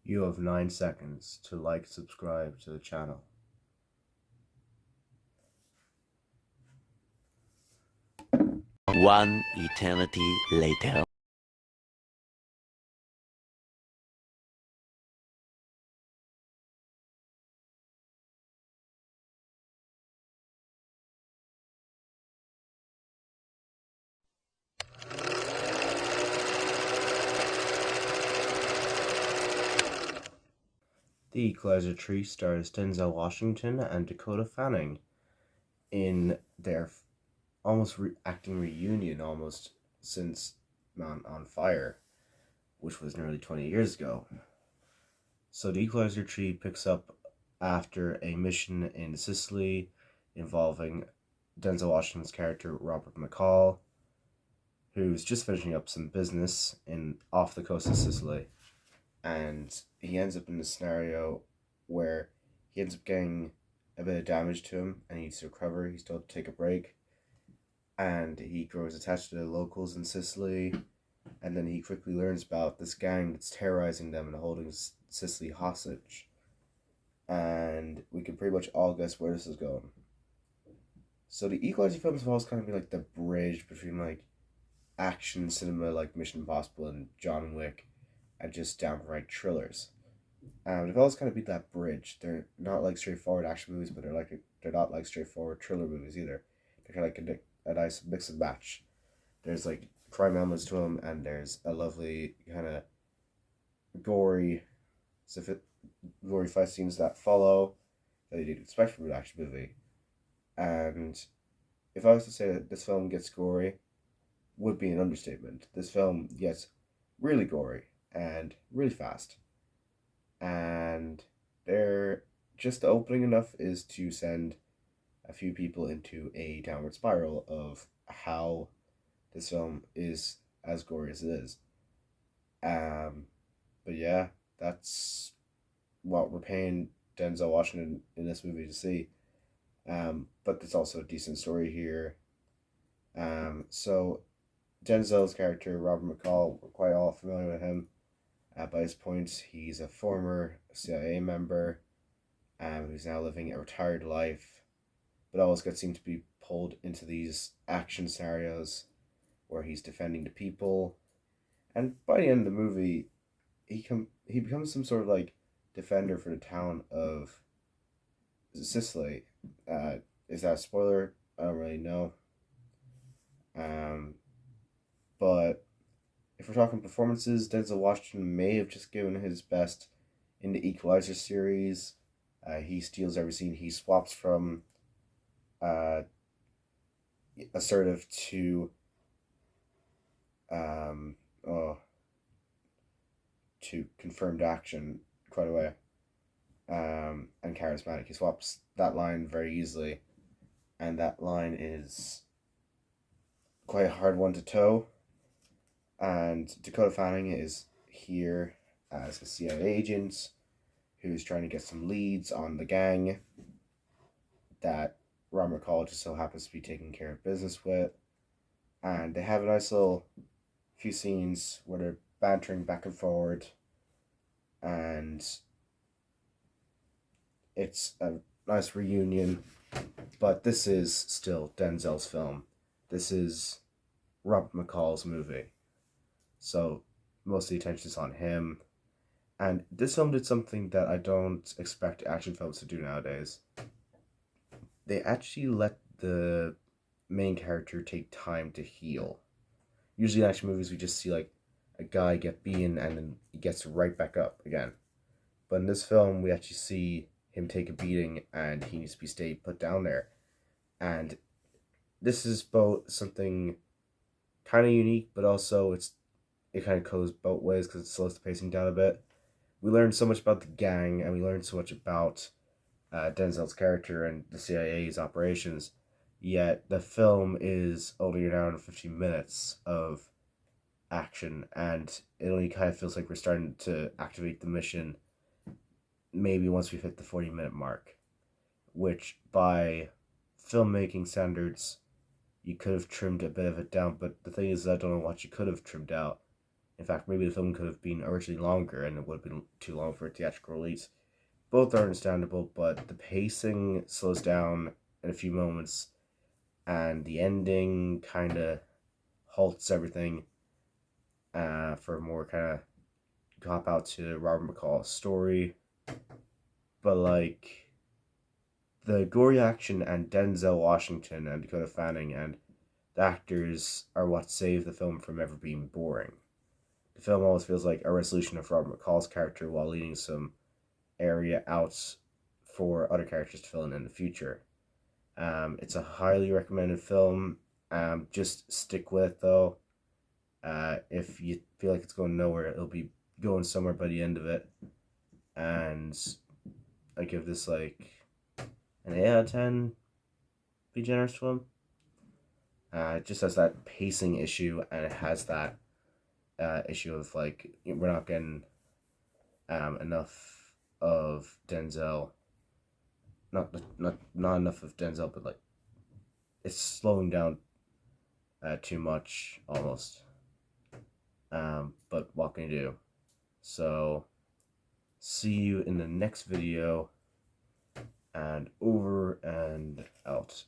You have 9 seconds to like, subscribe to the channel. One eternity later. The Equalizer tree stars Denzel Washington and Dakota Fanning in their acting reunion almost since Man on Fire, which was nearly 20 years ago. So the Equalizer tree picks up after a mission in Sicily involving Denzel Washington's character Robert McCall, who's just finishing up some business in off the coast of Sicily, and he ends up in a scenario where he ends up getting a bit of damage to him and he needs to recover. He's told to take a break, and he grows attached to the locals in Sicily, and then he quickly learns about this gang that's terrorizing them and holding Sicily hostage. And we can pretty much all guess where this is going. So the Equalizer films have always kind of been like the bridge between like action cinema like Mission Impossible and John Wick and just downright thrillers. They've always kind of been that bridge. They're not like straightforward action movies, but they're not like straightforward thriller movies either. They're kind of like a nice mix and match. There's like crime elements to them, and there's a lovely kind of gory, gory fight scenes that follow that you'd expect from an action movie. And if I was to say that this film gets gory, would be an understatement. This film gets really gory and really fast, and they're just opening enough is to send a few people into a downward spiral of how this film is as gory as it is. Um, but yeah, that's what we're paying Denzel Washington in this movie to see. But there's also a decent story here. So Denzel's character, Robert McCall, we're quite all familiar with him. By this point, he's a former CIA member who's now living a retired life, but always gets seemed to be pulled into these action scenarios where he's defending the people. And by the end of the movie, he becomes some sort of like defender for the town of Sicily. Uh, is that a spoiler? I don't really know. Um, but if we're talking performances, Denzel Washington may have just given his best in the Equalizer series. He steals every scene. He swaps from uh, assertive to um, oh, to confirmed action quite a way, and charismatic. He swaps that line very easily, and that line is quite a hard one to toe. And Dakota Fanning is here as a CIA agent who's trying to get some leads on the gang that Robert McCall just so happens to be taking care of business with. And they have a nice little few scenes where they're bantering back and forward, and it's a nice reunion. But this is still Denzel's film. This is Robert McCall's movie. So most of the attention is on him. And this film did something that I don't expect action films to do nowadays. They actually let the main character take time to heal. Usually in action movies we just see like a guy get beaten and then he gets right back up again. But in this film we actually see him take a beating and he needs to be stayed put down there. And this is both something kind of unique, but also it kind of goes both ways because it slows the pacing down a bit. We learn so much about the gang and we learn so much about Denzel's character and the CIA's operations, yet the film is only around 15 minutes of action, and it only kind of feels like we're starting to activate the mission maybe once we've hit the 40-minute mark, which by filmmaking standards, you could have trimmed a bit of it down, but the thing is, I don't know what you could have trimmed out. In fact, maybe the film could have been originally longer and it would have been too long for a theatrical release. Both are understandable, but the pacing slows down in a few moments, and the ending kind of halts everything for a more kind of cop out to Robert McCall's story. But like the gory action and Denzel Washington and Dakota Fanning and the actors are what save the film from ever being boring. The film always feels like a resolution of Robert McCall's character while leaving some area out for other characters to fill in the future. It's a highly recommended film. Just stick with it though. If you feel like it's going nowhere, it'll be going somewhere by the end of it. And I give this like an 8 out of 10. Be generous to him. It just has that pacing issue, and it has that issue of like we're not getting enough of Denzel. Not enough of Denzel, but like it's slowing down too much almost. But what can you do? So see you in the next video, and over and out.